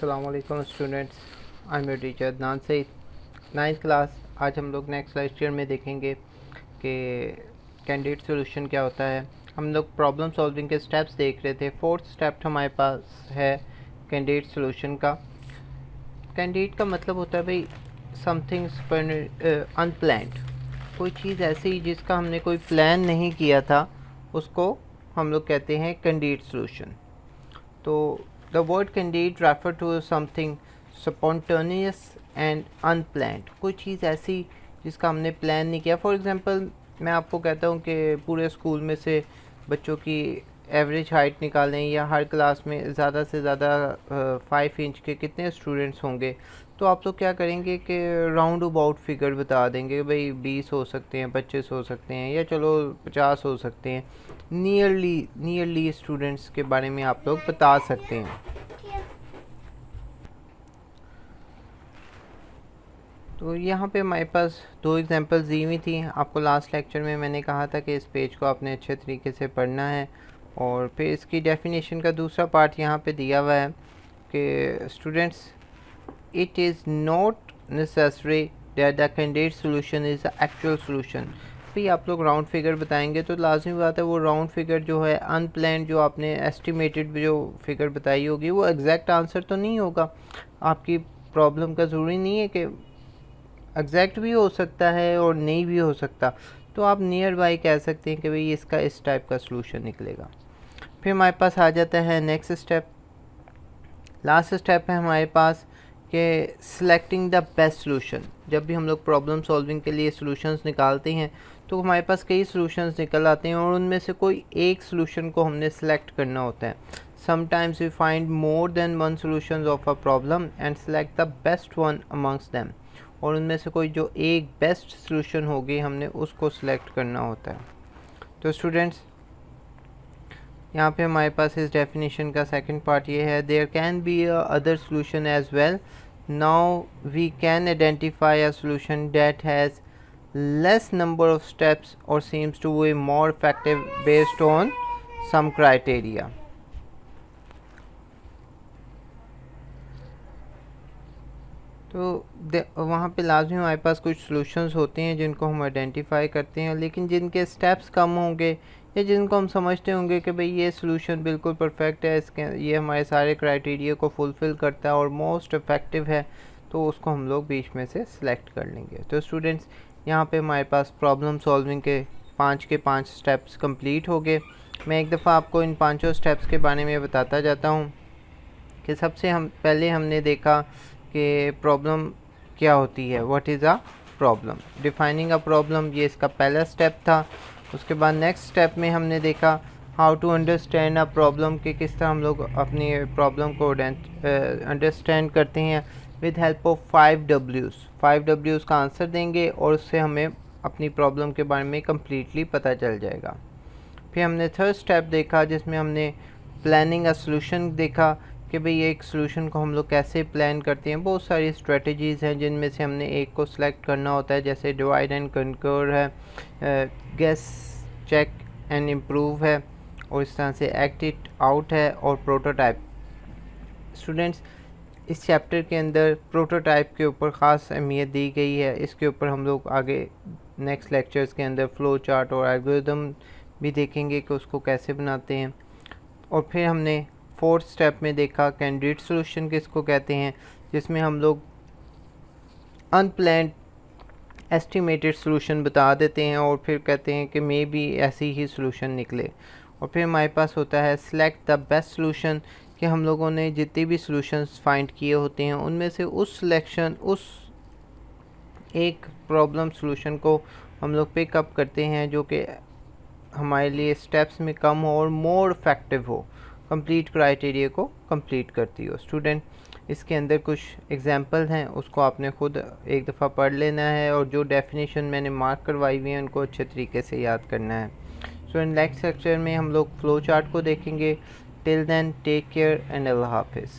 अस्सलामुअलैकुम students, I am your teacher Adnan Saeed, 9th class. आज हम लोग नेक्स्ट लेक्चर में देखेंगे कि कैंडिडेट सॉल्यूशन क्या होता है। हम लोग प्रॉब्लम सॉल्विंग के स्टेप्स देख रहे थे। 4th स्टेप हमारे पास है कैंडिडेट सॉल्यूशन का। कैंडिडेट का मतलब होता है भाई समथिंग्स अनप्लान्ड, कोई चीज़ ऐसी जिसका हमने कोई प्लान नहीं किया था, उसको हम लोग कहते हैं कैंडिडेट सॉल्यूशन। तो the word candidate refer to something spontaneous and unplanned, कोई चीज़ ऐसी जिसका हमने प्लान नहीं किया। फॉर एग्ज़ाम्पल मैं आपको कहता हूँ कि पूरे स्कूल में से बच्चों की एवरेज हाइट निकालें या हर क्लास में ज़्यादा से ज़्यादा 5 इंच के कितने स्टूडेंट्स होंगे, तो आप लोग क्या करेंगे कि राउंड अबाउट फिगर बता देंगे, भाई 20 हो सकते हैं, 25 हो सकते हैं, या चलो 50 हो सकते हैं। नियरली स्टूडेंट्स के बारे में आप लोग बता सकते हैं। तो यहाँ पे हमारे पास 2 एग्जांपल्स दी हुई थी। आपको लास्ट लेक्चर में मैंने कहा था कि इस पेज को आपने अच्छे तरीके से पढ़ना है, और फिर इसकी डेफिनेशन का दूसरा पार्ट यहाँ पे दिया हुआ है कि students, it is not necessary that the candidate solution is the actual solution. भाई आप लोग राउंड फिगर बताएंगे तो लाजमी बात है वो राउंड फिगर जो है अनप्लान्ड, जो आपने एस्टिमेटेड जो फिगर बताई होगी वो एग्जैक्ट आंसर तो नहीं होगा। आपकी प्रॉब्लम का ज़रूरी नहीं है कि एग्जैक्ट भी हो सकता है और नहीं भी हो सकता, तो आप नियर बाई कह सकते हैं कि भाई इसका इस टाइप का सलूशन निकलेगा। फिर हमारे पास आ जाता है नेक्स्ट स्टेप। लास्ट स्टेप है हमारे पास कि सिलेक्टिंग द बेस्ट सलूशन। जब भी हम लोग प्रॉब्लम सॉल्विंग के लिए सॉल्यूशंस निकालते हैं तो हमारे पास कई सॉल्यूशंस निकल आते हैं, और उनमें से कोई एक सॉल्यूशन को हमने सेलेक्ट करना होता है। Sometimes we find more than one solutions of a problem and select the best one amongst them, और उनमें से कोई जो एक बेस्ट सॉल्यूशन होगी हमने उसको सिलेक्ट करना होता है। तो स्टूडेंट्स, यहाँ पे हमारे पास इस डेफिनेशन का सेकंड पार्ट ये है, there can be a other solution as well. Now we can identify a solution that has less number of steps or seems to be more effective based on some criteria. तो वहाँ पे लाजमी हमारे पास कुछ solutions होते हैं जिनको हम आइडेंटिफाई करते हैं, लेकिन जिनके स्टेप्स कम होंगे या जिनको हम समझते होंगे कि भाई ये सॉल्यूशन बिल्कुल परफेक्ट है, इसके ये हमारे सारे क्राइटेरिया को फुलफ़िल करता है और मोस्ट इफ़ेक्टिव है, तो उसको हम लोग बीच में से सिलेक्ट कर लेंगे। तो स्टूडेंट्स, यहाँ पे हमारे पास प्रॉब्लम सॉल्विंग के 5 के 5 स्टेप्स कंप्लीट हो गए। मैं एक दफ़ा आपको इन 5 स्टेप्स के बारे में बताता जाता हूँ कि सबसे पहले हमने देखा कि प्रॉब्लम क्या होती है, what is a problem, defining a problem, ये इसका पहला स्टेप था। उसके बाद नेक्स्ट स्टेप में हमने देखा how to understand a problem, कि किस तरह हम लोग अपनी प्रॉब्लम को अंडरस्टैंड करते हैं विद हेल्प ऑफ 5 Ws का आंसर देंगे, और उससे हमें अपनी प्रॉब्लम के बारे में कम्प्लीटली पता चल जाएगा। फिर हमने थर्ड स्टेप देखा जिसमें हमने प्लानिंग अ सॉल्यूशन देखा कि भाई एक सॉल्यूशन को हम लोग कैसे प्लान करते हैं। बहुत सारी स्ट्रेटजीज़ हैं जिनमें से हमने एक को सिलेक्ट करना होता है, जैसे डिवाइड एंड कंकर है, गेस, चेक एंड इम्प्रूव है, और इस तरह से एक्ट इट आउट है, और प्रोटोटाइप। स्टूडेंट्स, इस चैप्टर के अंदर प्रोटोटाइप के ऊपर ख़ास अहमियत दी गई है। इसके ऊपर हम लोग आगे नेक्स्ट लेक्चर्स के अंदर फ़्लो चार्ट और एल्गोरिदम भी देखेंगे कि उसको कैसे बनाते हैं। और फिर हमने 4th स्टेप में देखा कैंडिडेट सॉल्यूशन किसको कहते हैं, जिसमें हम लोग अनप्लान्ड एस्टिमेटेड सॉल्यूशन बता देते हैं और फिर कहते हैं कि मे बी ऐसी ही सॉल्यूशन निकले। और फिर हमारे पास होता है सेलेक्ट द बेस्ट सॉल्यूशन, कि हम लोगों ने जितने भी सॉल्यूशंस फाइंड किए होते हैं उनमें से उस एक प्रॉब्लम सॉल्यूशन को हम लोग पिकअप करते हैं जो कि हमारे लिए स्टेप्स में कम हो और मोर इफेक्टिव हो, कंप्लीट क्राइटेरिया को कंप्लीट करती हो। स्टूडेंट, इसके अंदर कुछ एग्जांपल हैं, उसको आपने खुद एक दफ़ा पढ़ लेना है, और जो डेफिनेशन मैंने मार्क करवाई हुई है उनको अच्छे तरीके से याद करना है। सो इन नेक्स्ट लेक्चर में हम लोग फ़्लो चार्ट को देखेंगे। Till then, take care and अल्लाह हाफिज़।